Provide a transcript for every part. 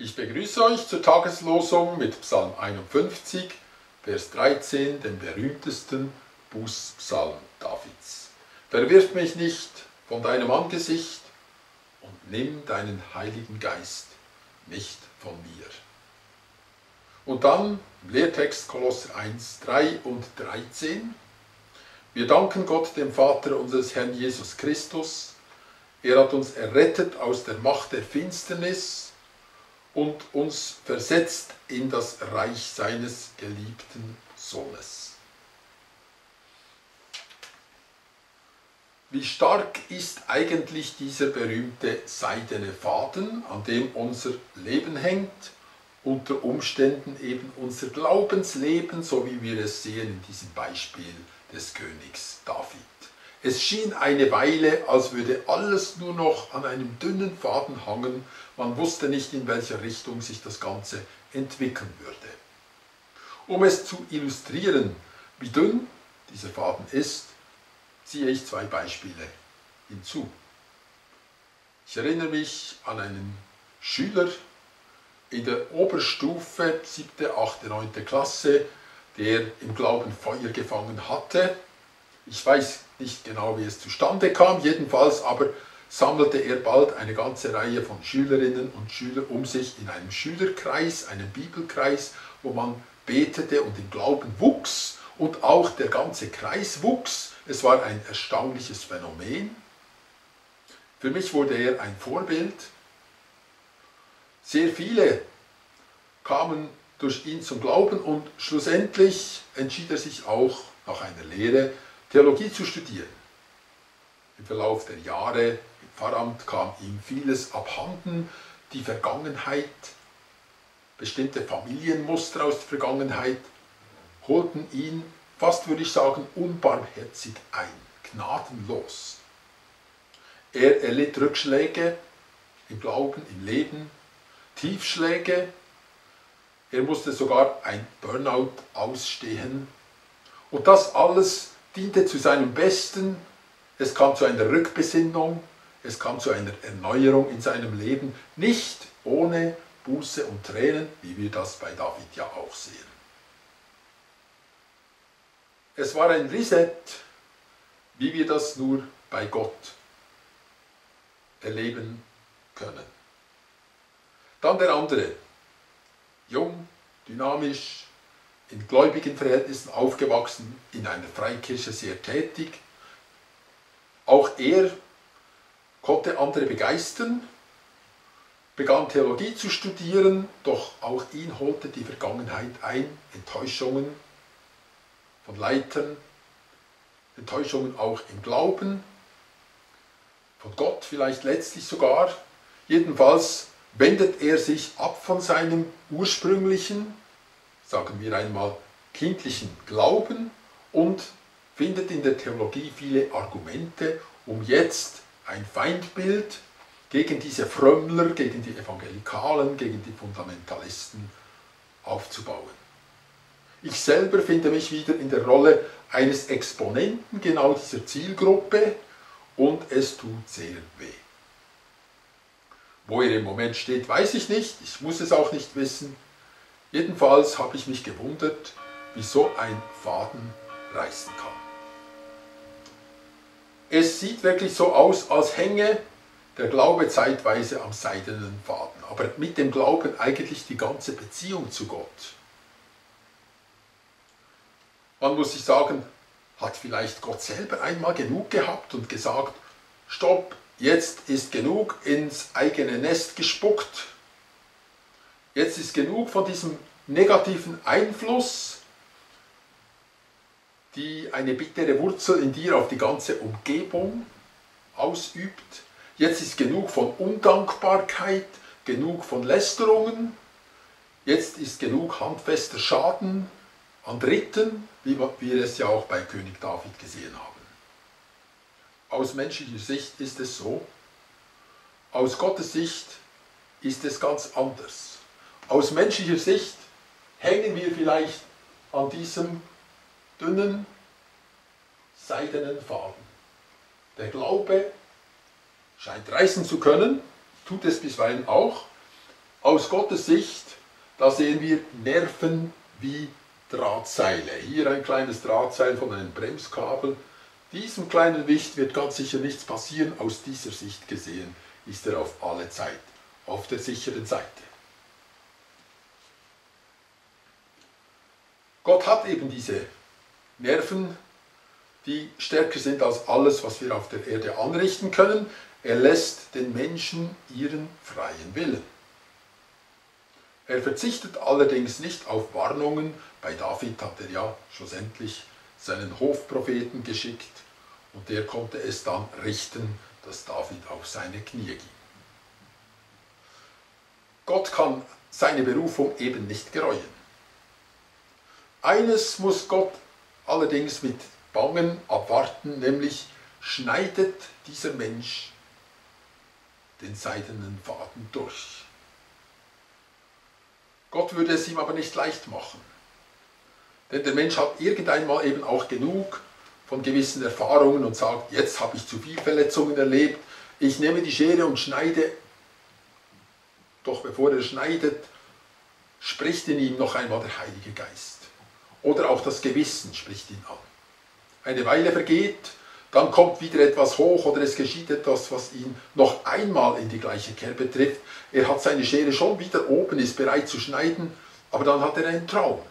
Ich begrüße euch zur Tageslosung mit Psalm 51, Vers 13, dem berühmtesten Bußpsalm Davids. Verwirf mich nicht von deinem Angesicht und nimm deinen Heiligen Geist nicht von mir. Und dann im Lehrtext Kolosser 1, 3 und 13. Wir danken Gott, dem Vater unseres Herrn Jesus Christus. Er hat uns errettet aus der Macht der Finsternis und uns versetzt in das Reich seines geliebten Sohnes. Wie stark ist eigentlich dieser berühmte seidene Faden, an dem unser Leben hängt, unter Umständen eben unser Glaubensleben, so wie wir es sehen in diesem Beispiel des Königs David. Es schien eine Weile, als würde alles nur noch an einem dünnen Faden hangen. Man wusste nicht, in welcher Richtung sich das Ganze entwickeln würde. Um es zu illustrieren, wie dünn dieser Faden ist, ziehe ich zwei Beispiele hinzu. Ich erinnere mich an einen Schüler in der Oberstufe, 7., 8., 9. Klasse, der im Glauben Feuer gefangen hatte. Ich weiß nicht genau, wie es zustande kam, jedenfalls aber sammelte er bald eine ganze Reihe von Schülerinnen und Schülern um sich in einem Schülerkreis, einem Bibelkreis, wo man betete und im Glauben wuchs und auch der ganze Kreis wuchs. Es war ein erstaunliches Phänomen. Für mich wurde er ein Vorbild. Sehr viele kamen durch ihn zum Glauben und schlussendlich entschied er sich auch nach einer Lehre, Theologie zu studieren. Im Verlauf der Jahre im Pfarramt kam ihm vieles abhanden, die Vergangenheit, bestimmte Familienmuster aus der Vergangenheit holten ihn, fast würde ich sagen, unbarmherzig ein, gnadenlos. Er erlitt Rückschläge im Glauben, im Leben, Tiefschläge. Er musste sogar ein Burnout ausstehen. Und das alles diente zu seinem Besten. Es kam zu einer Rückbesinnung, es kam zu einer Erneuerung in seinem Leben, nicht ohne Buße und Tränen, wie wir das bei David ja auch sehen. Es war ein Reset, wie wir das nur bei Gott erleben können. Dann der andere, jung, dynamisch, in gläubigen Verhältnissen aufgewachsen, in einer Freikirche sehr tätig. Auch er konnte andere begeistern, begann Theologie zu studieren, doch auch ihn holte die Vergangenheit ein, Enttäuschungen von Leitern, Enttäuschungen auch im Glauben, von Gott vielleicht letztlich sogar. Jedenfalls wendet er sich ab von seinem ursprünglichen, sagen wir einmal, kindlichen Glauben und findet in der Theologie viele Argumente, um jetzt ein Feindbild gegen diese Frömmler, gegen die Evangelikalen, gegen die Fundamentalisten aufzubauen. Ich selber finde mich wieder in der Rolle eines Exponenten genau dieser Zielgruppe und es tut sehr weh. Wo er im Moment steht, weiß ich nicht, ich muss es auch nicht wissen. Jedenfalls habe ich mich gewundert, wie so ein Faden reißen kann. Es sieht wirklich so aus, als hänge der Glaube zeitweise am seidenen Faden, aber mit dem Glauben eigentlich die ganze Beziehung zu Gott. Man muss sich sagen, hat vielleicht Gott selber einmal genug gehabt und gesagt, stopp, jetzt ist genug ins eigene Nest gespuckt. Jetzt ist genug von diesem negativen Einfluss, die eine bittere Wurzel in dir auf die ganze Umgebung ausübt. Jetzt ist genug von Undankbarkeit, genug von Lästerungen. Jetzt ist genug handfester Schaden an Dritten, wie wir es ja auch bei König David gesehen haben. Aus menschlicher Sicht ist es so, aus Gottes Sicht ist es ganz anders. Aus menschlicher Sicht hängen wir vielleicht an diesem dünnen, seidenen Faden. Der Glaube scheint reißen zu können, tut es bisweilen auch, Aus Gottes Sicht, da sehen wir Nerven wie Drahtseile. Hier ein kleines Drahtseil von einem Bremskabel. Diesem kleinen Wicht wird ganz sicher nichts passieren. Aus dieser Sicht gesehen ist er auf alle Zeit auf der sicheren Seite. Gott hat eben diese Nerven, die stärker sind als alles, was wir auf der Erde anrichten können. Er lässt den Menschen ihren freien Willen. Er verzichtet allerdings nicht auf Warnungen. Bei David hat er ja schlussendlich seinen Hofpropheten geschickt und der konnte es dann richten, dass David auf seine Knie ging. Gott kann seine Berufung eben nicht gereuen. Eines muss Gott allerdings mit Bangen abwarten, nämlich schneidet dieser Mensch den seidenen Faden durch. Gott würde es ihm aber nicht leicht machen. Denn der Mensch hat irgendeinmal eben auch genug von gewissen Erfahrungen und sagt, jetzt habe ich zu viele Verletzungen erlebt, ich nehme die Schere und schneide. Doch bevor er schneidet, spricht in ihm noch einmal der Heilige Geist. Oder auch das Gewissen spricht ihn an. Eine Weile vergeht, dann kommt wieder etwas hoch oder es geschieht etwas, was ihn noch einmal in die gleiche Kerbe trifft. Er hat seine Schere schon wieder oben, ist bereit zu schneiden, aber dann hat er einen Traum.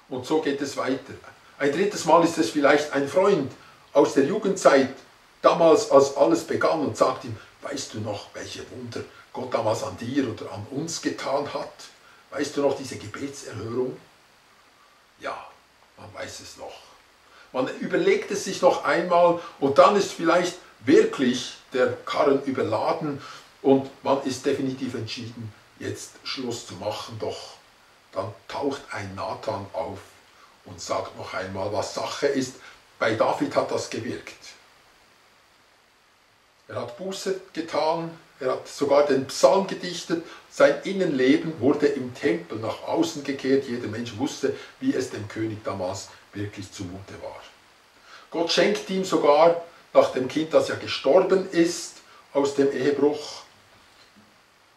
Und so geht es weiter. Ein drittes Mal ist es vielleicht ein Freund aus der Jugendzeit, damals als alles begann und sagt ihm, weißt du noch, welche Wunder Gott damals an dir oder an uns getan hat? Weißt du noch diese Gebetserhörung? Ja, man weiß es noch. Man überlegt es sich noch einmal und dann ist vielleicht wirklich der Karren überladen und man ist definitiv entschieden, jetzt Schluss zu machen. Doch dann taucht ein Nathan auf und sagt noch einmal, was Sache ist. Bei David hat das gewirkt. Er hat Buße getan, er hat sogar den Psalm gedichtet, sein Innenleben wurde im Tempel nach außen gekehrt. Jeder Mensch wusste, wie es dem König damals wirklich zumute war. Gott schenkt ihm sogar, nach dem Kind, das ja gestorben ist, aus dem Ehebruch,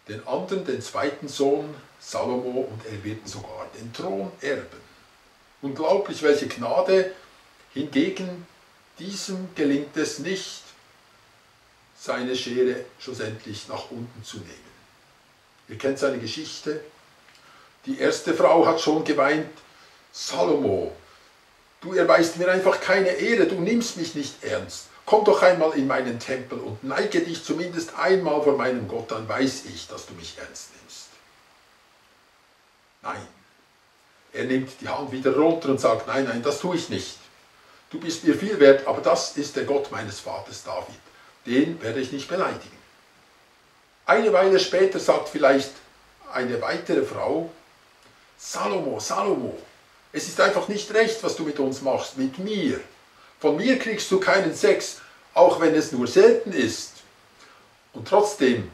den anderen, den zweiten Sohn, Salomo, und er wird sogar den Thron erben. Unglaublich, welche Gnade. Hingegen diesem gelingt es nicht, seine Schere schlussendlich nach unten zu nehmen. Ihr kennt seine Geschichte. Die erste Frau hat schon geweint, Salomo, du erweist mir einfach keine Ehre, du nimmst mich nicht ernst. Komm doch einmal in meinen Tempel und neige dich zumindest einmal vor meinem Gott, dann weiß ich, dass du mich ernst nimmst. Nein, er nimmt die Hand wieder runter und sagt, nein, nein, das tue ich nicht. Du bist mir viel wert, aber das ist der Gott meines Vaters David. Den werde ich nicht beleidigen. Eine Weile später sagt vielleicht eine weitere Frau, Salomo, Salomo, es ist einfach nicht recht, was du mit uns machst, mit mir. Von mir kriegst du keinen Sex, auch wenn es nur selten ist. Und trotzdem,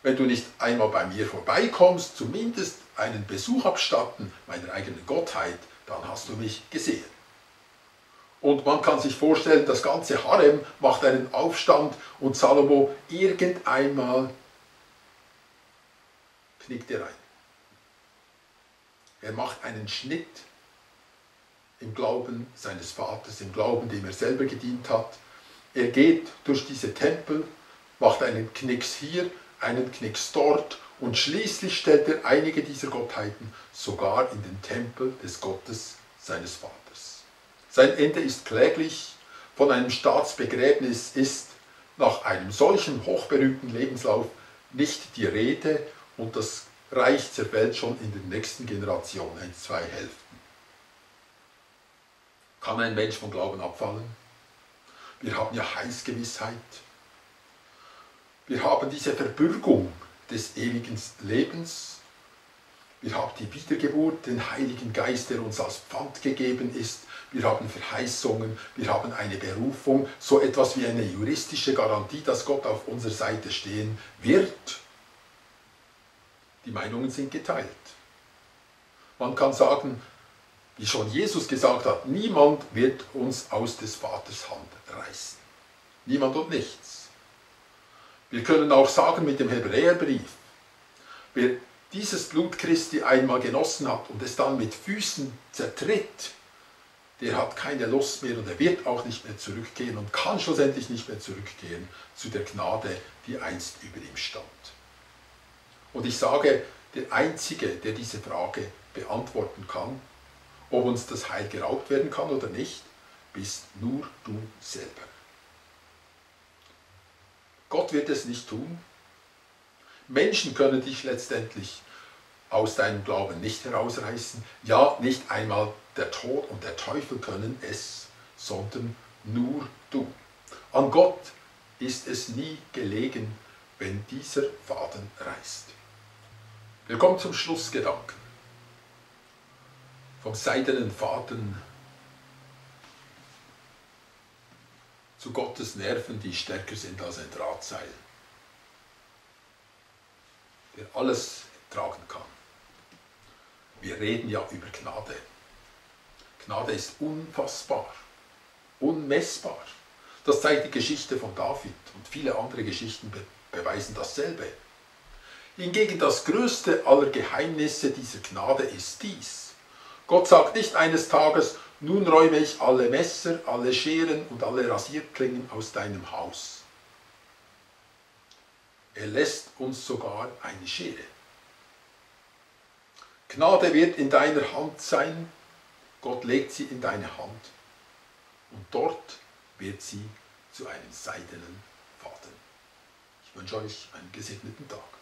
wenn du nicht einmal bei mir vorbeikommst, zumindest einen Besuch abstatten meiner eigenen Gottheit, dann hast du mich gesehen. Und man kann sich vorstellen, das ganze Harem macht einen Aufstand und Salomo irgendeinmal knickt er ein. Er macht einen Schnitt im Glauben seines Vaters, im Glauben, dem er selber gedient hat. Er geht durch diese Tempel, macht einen Knicks hier, einen Knicks dort und schließlich stellt er einige dieser Gottheiten sogar in den Tempel des Gottes seines Vaters. Sein Ende ist kläglich, von einem Staatsbegräbnis ist nach einem solchen hochberühmten Lebenslauf nicht die Rede und das Reich zerfällt schon in der nächsten Generation in 2 Hälften. Kann ein Mensch vom Glauben abfallen? Wir haben ja Heilsgewissheit. Wir haben diese Verbürgung des ewigen Lebens. Wir haben die Wiedergeburt, den Heiligen Geist, der uns als Pfand gegeben ist. Wir haben Verheißungen, wir haben eine Berufung, so etwas wie eine juristische Garantie, dass Gott auf unserer Seite stehen wird. Die Meinungen sind geteilt. Man kann sagen, wie schon Jesus gesagt hat, niemand wird uns aus des Vaters Hand reißen. Niemand und nichts. Wir können auch sagen mit dem Hebräerbrief, Wer dieses Blut Christi einmal genossen hat und es dann mit Füßen zertritt, der hat keine Lust mehr und er wird auch nicht mehr zurückgehen und kann schlussendlich nicht mehr zurückgehen zu der Gnade, die einst über ihm stand. Und ich sage, der Einzige, der diese Frage beantworten kann, ob uns das Heil geraubt werden kann oder nicht, bist nur du selber. Gott wird es nicht tun. Menschen können dich letztendlich aus deinem Glauben nicht herausreißen. Ja, nicht einmal der Tod und der Teufel können es, sondern nur du. An Gott ist es nie gelegen, wenn dieser Faden reißt. Wir kommen zum Schlussgedanken. Vom seidenen Faden zu Gottes Nerven, die stärker sind als ein Drahtseil, der alles tragen kann. Wir reden ja über Gnade. Gnade ist unfassbar, unmessbar. Das zeigt die Geschichte von David und viele andere Geschichten beweisen dasselbe. Hingegen das größte aller Geheimnisse dieser Gnade ist dies. Gott sagt nicht eines Tages, nun räume ich alle Messer, alle Scheren und alle Rasierklingen aus deinem Haus. Er lässt uns sogar eine Schere. Gnade wird in deiner Hand sein, Gott legt sie in deine Hand und dort wird sie zu einem seidenen Faden. Ich wünsche euch einen gesegneten Tag.